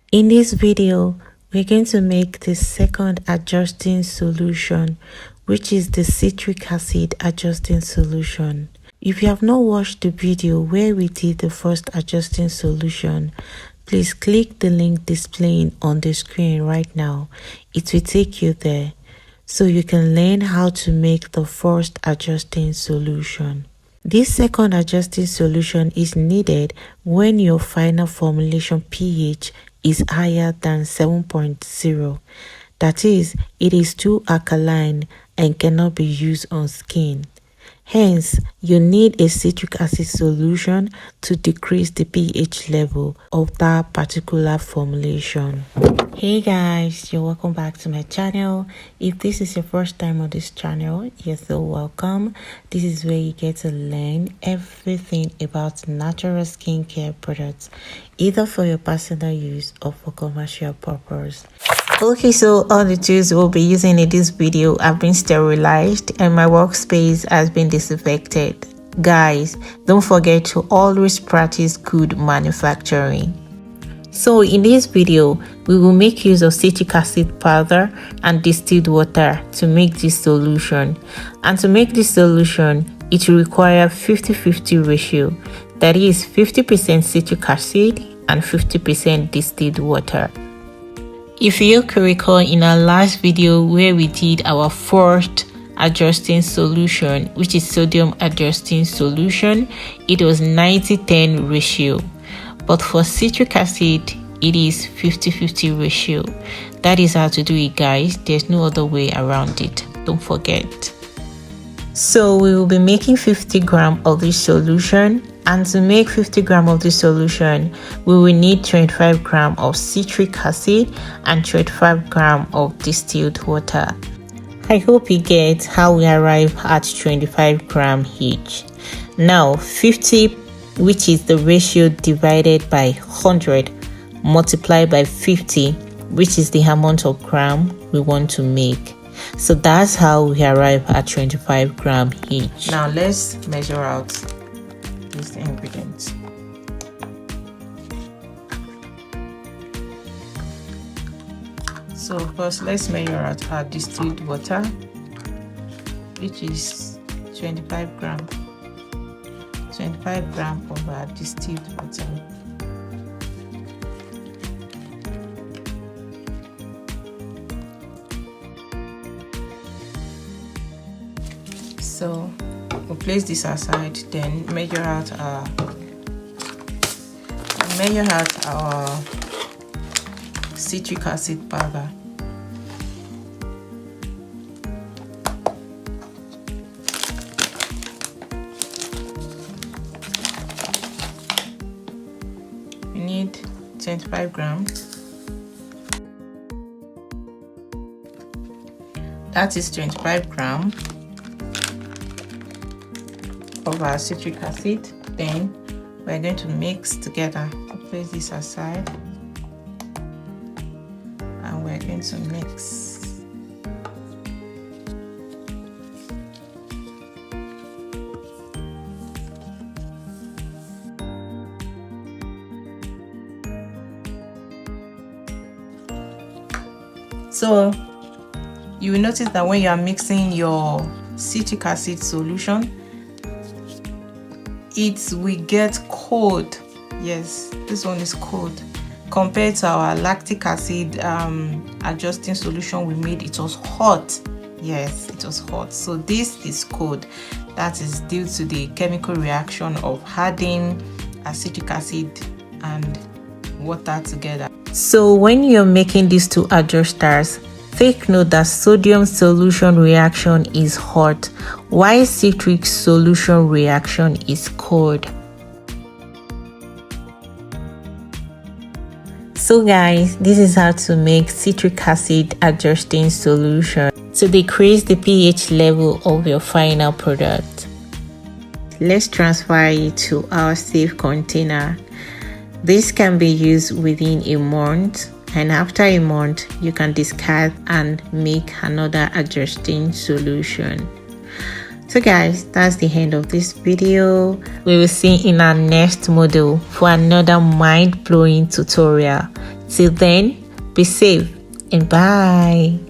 In this video, we're going to make the second adjusting solution, which is the citric acid adjusting solution. If you have not watched the video where we did the first adjusting solution, please click the link displaying on the screen right now. It will take you there so you can learn how to make the first adjusting solution. This second adjusting solution is needed when your final formulation pH is higher than 7.0. That is, it is too alkaline and cannot be used on skin. Hence, you need a citric acid solution to decrease the pH level of that particular formulation. Hey guys, you're welcome back to my channel. If this is your first time on this channel, you're so welcome. This is where you get to learn everything about natural skincare products, either for your personal use or for commercial purpose. Okay, so all the tools we'll be using in this video have been sterilized and my workspace has been disinfected. Guys, don't forget to always practice good manufacturing. So in this video, we will make use of citric acid powder and distilled water to make this solution. And to make this solution, it will require 50-50 ratio. That is 50% citric acid and 50% distilled water. If you can recall in our last video where we did our first adjusting solution, which is sodium adjusting solution, it was 90-10 ratio. But for citric acid, it is 50-50 ratio. That is how to do it, guys. There's no other way around it. Don't forget. So we will be making 50 grams of this solution. And to make 50 grams of this solution, we will need 25 grams of citric acid and 25 grams of distilled water. I hope you get how we arrive at 25 grams each. Now 50, which is the ratio divided by 100, multiplied by 50, which is the amount of gram we want to make. So that's how we arrive at 25 grams each. Now let's measure out these ingredients. So first, let's measure out our distilled water, which is 25 grams. 25 grams of our distilled water. So we'll place this aside, then measure out our citric acid powder. We need 25 grams. That is 25 grams of our citric acid. Then we're going to mix together. I'll place this aside and we're going to mix. So you will notice that when you are mixing your citric acid solution, it will get cold. Yes, this one is cold compared to our lactic acid adjusting solution we made. It was hot. Yes, it was hot. So this is cold. That is due to the chemical reaction of adding acetic acid and water together. So when you're making these two adjusters, take note that sodium solution reaction is hot, while citric solution reaction is cold. So guys, this is how to make citric acid adjusting solution to decrease the pH level of your final product. Let's transfer it to our safe container. This can be used within a month, and after a month you can discard and make another adjusting solution. So guys, that's the end of this video. We will see in our next module for another mind-blowing tutorial. Till then, be safe and bye.